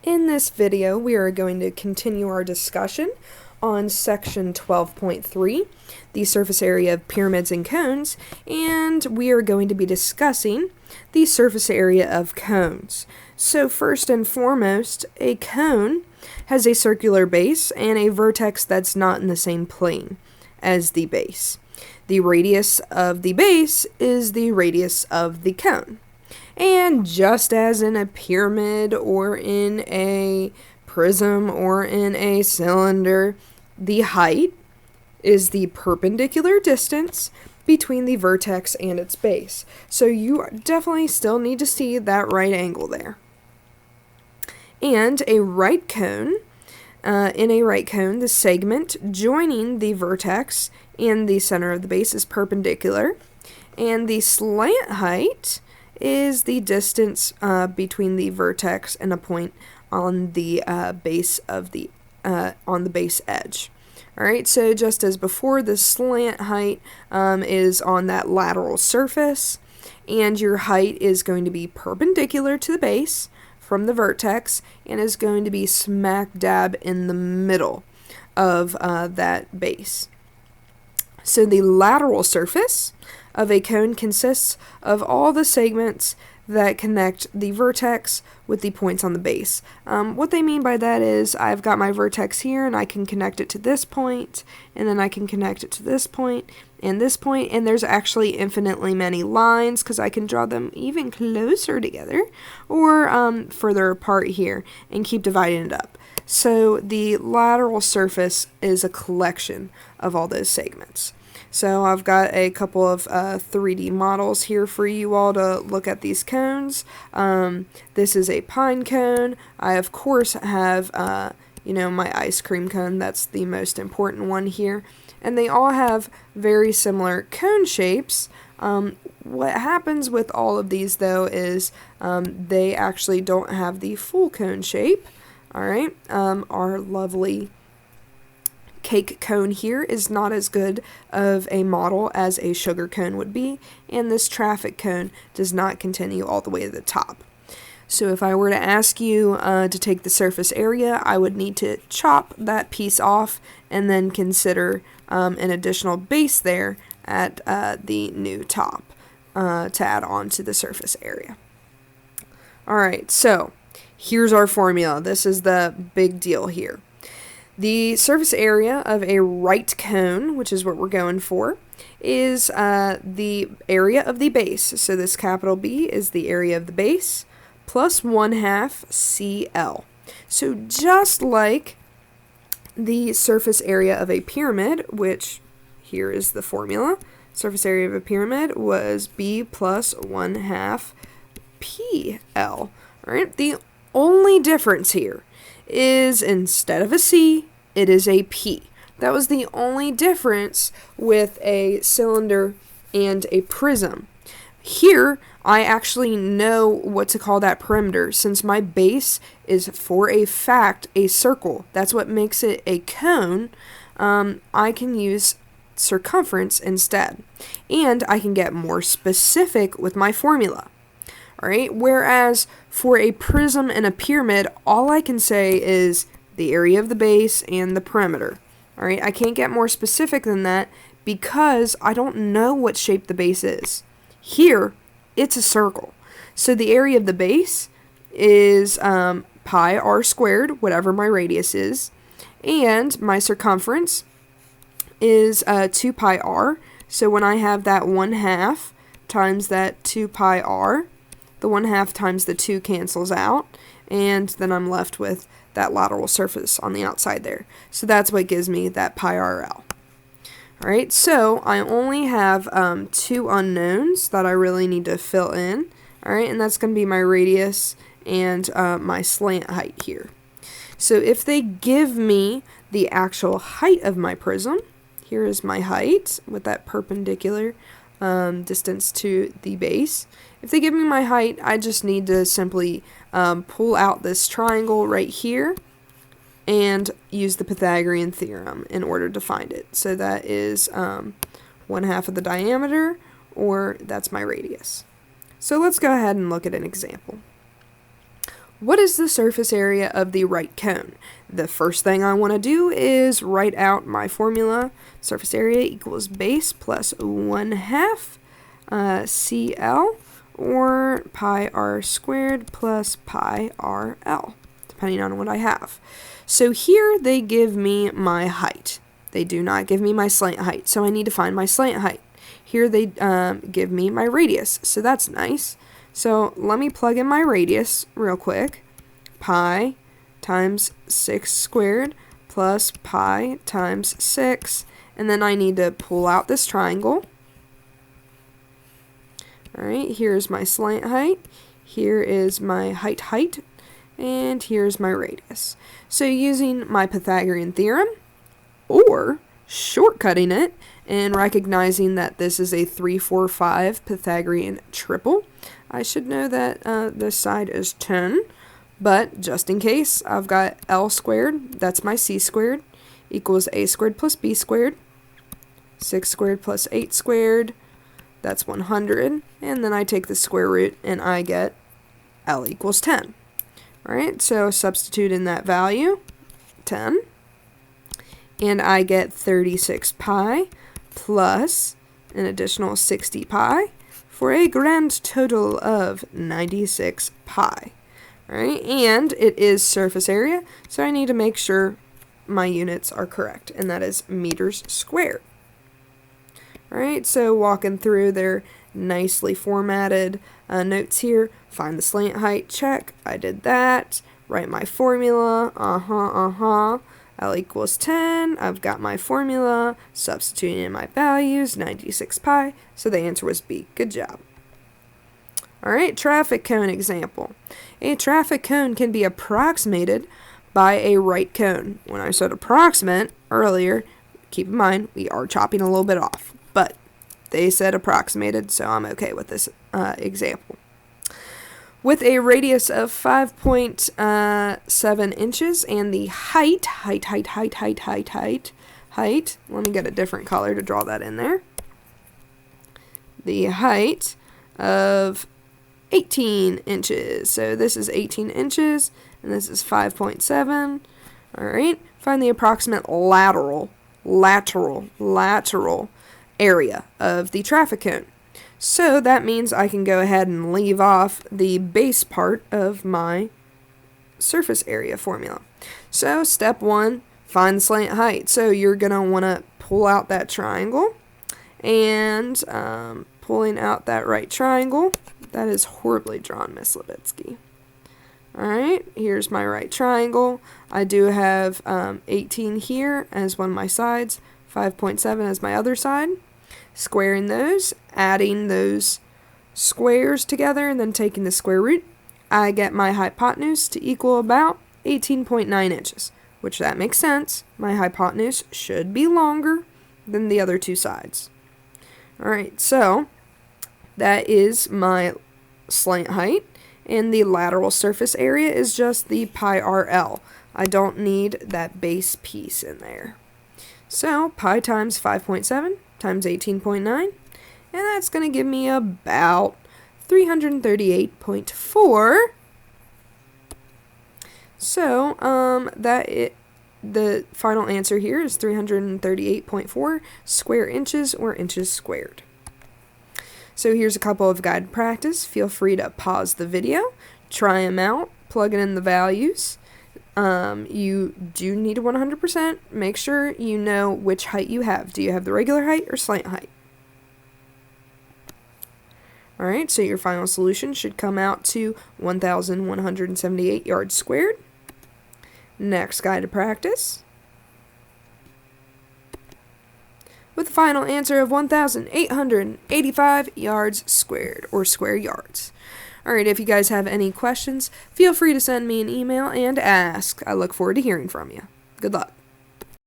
In this video, we are going to continue our discussion on section 12.3, the surface area of pyramids and cones, and we are going to be discussing the surface area of cones. So first and foremost, a cone has a circular base and a vertex that's not in the same plane as the base. The radius of the base is the radius of the cone. And just as in a pyramid or in a prism or in a cylinder, the height is the perpendicular distance between the vertex and its base. So you definitely still need to see that right angle there. And a right cone, in a right cone, the segment joining the vertex and the center of the base is perpendicular, and the slant height is the distance between the vertex and a point on the base of the on the base edge. Alright, so just as before, the slant height is on that lateral surface, and your height is going to be perpendicular to the base from the vertex and is going to be smack dab in the middle of that base. So the lateral surface of a cone consists of all the segments that connect the vertex with the points on the base. What they mean by that is I've got my vertex here and I can connect it to this point, and then I can connect it to this point, and there's actually infinitely many lines because I can draw them even closer together or further apart here and keep dividing it up. So the lateral surface is a collection of all those segments. So I've got a couple of 3D models here for you all to look at these cones. This is a pine cone. I of course have my ice cream cone. That's the most important one here. And they all have very similar cone shapes. What happens with all of these though is they actually don't have the full cone shape. Alright, our lovely cake cone here is not as good of a model as a sugar cone would be, and this traffic cone does not continue all the way to the top. So if I were to ask you to take the surface area, I would need to chop that piece off and then consider an additional base there at the new top to add on to the surface area. Alright, so here's our formula. This is the big deal here. The surface area of a right cone, which is what we're going for, is the area of the base. So this capital B is the area of the base plus 1/2 CL. So just like the surface area of a pyramid, which here is the formula, surface area of a pyramid was B plus 1/2 PL. All right, the only difference here is instead of a C, it is a P. That was the only difference with a cylinder and a prism. Here, I actually know what to call that perimeter since my base is, for a fact, a circle. That's what makes it a cone. I can use circumference instead. And I can get more specific with my formula. Alright, whereas for a prism and a pyramid, all I can say is the area of the base and the perimeter. Alright, I can't get more specific than that because I don't know what shape the base is. Here, it's a circle. So the area of the base is pi r squared, whatever my radius is, and my circumference is 2 pi r. So when I have that 1/2 times that 2 pi r, the 1/2 times the 2 cancels out, and then I'm left with that lateral surface on the outside there. So that's what gives me that pi RL. Alright, so I only have 2 unknowns that I really need to fill in. Alright, and that's going to be my radius and my slant height here. So if they give me the actual height of my prism, here is my height with that perpendicular distance to the base. If they give me my height, I just need to simply pull out this triangle right here and use the Pythagorean theorem in order to find it. So that is 1/2 of the diameter, or that's my radius. So let's go ahead and look at an example. What is the surface area of the right cone? The first thing I want to do is write out my formula. Surface area equals base plus 1/2 CL, or pi r squared plus pi RL, depending on what I have. So here they give me my height. They do not give me my slant height, so I need to find my slant height. Here they give me my radius, so that's nice. So let me plug in my radius real quick. Pi times 6 squared plus pi times 6. And then I need to pull out this triangle. Alright, here's my slant height. Here is my height. And here's my radius. So using my Pythagorean theorem, or shortcutting it and recognizing that this is a 3, 4, 5 Pythagorean triple, I should know that this side is 10, but just in case, I've got L squared, that's my C squared, equals A squared plus B squared, 6 squared plus 8 squared, that's 100, and then I take the square root and I get L equals 10. Alright, so substitute in that value, 10, and I get 36 pi plus an additional 60 pi, for a grand total of 96 pi. Alright, and it is surface area, so I need to make sure my units are correct, and that is meters squared. Alright, so walking through their nicely formatted notes here, find the slant height, check, I did that, write my formula, L equals 10, I've got my formula, substituting in my values, 96 pi, so the answer was B. Good job. Alright, traffic cone example. A traffic cone can be approximated by a right cone. When I said approximate earlier, keep in mind, we are chopping a little bit off, but they said approximated, so I'm okay with this example. With a radius of 5.7 inches and the height, let me get a different color to draw that in there. The height of 18 inches. So this is 18 inches and this is 5.7. Alright, find the approximate lateral area of the traffic cone. So that means I can go ahead and leave off the base part of my surface area formula. So step 1, find the slant height. So you're going to want to pull out that triangle, and pulling out that right triangle, that is horribly drawn, Miss Hlebiczki. Alright, here's my right triangle. I do have 18 here as one of my sides, 5.7 as my other side. Squaring those, adding those squares together, and then taking the square root, I get my hypotenuse to equal about 18.9 inches, which that makes sense. My hypotenuse should be longer than the other two sides. Alright, so that is my slant height, and the lateral surface area is just the pi RL. I don't need that base piece in there. So pi times 5.7 times 18.9, and that's going to give me about 338.4. So the final answer here is 338.4 square inches, or inches squared. So here's a couple of guided practice. Feel free to pause the video, try them out, plug in the values. You do need a 100%. Make sure you know which height you have. Do you have the regular height or slant height? Alright, so your final solution should come out to 1,178 yards squared. Next guided practice, with a final answer of 1,885 yards squared, or square yards. Alright, if you guys have any questions, feel free to send me an email and ask. I look forward to hearing from you. Good luck.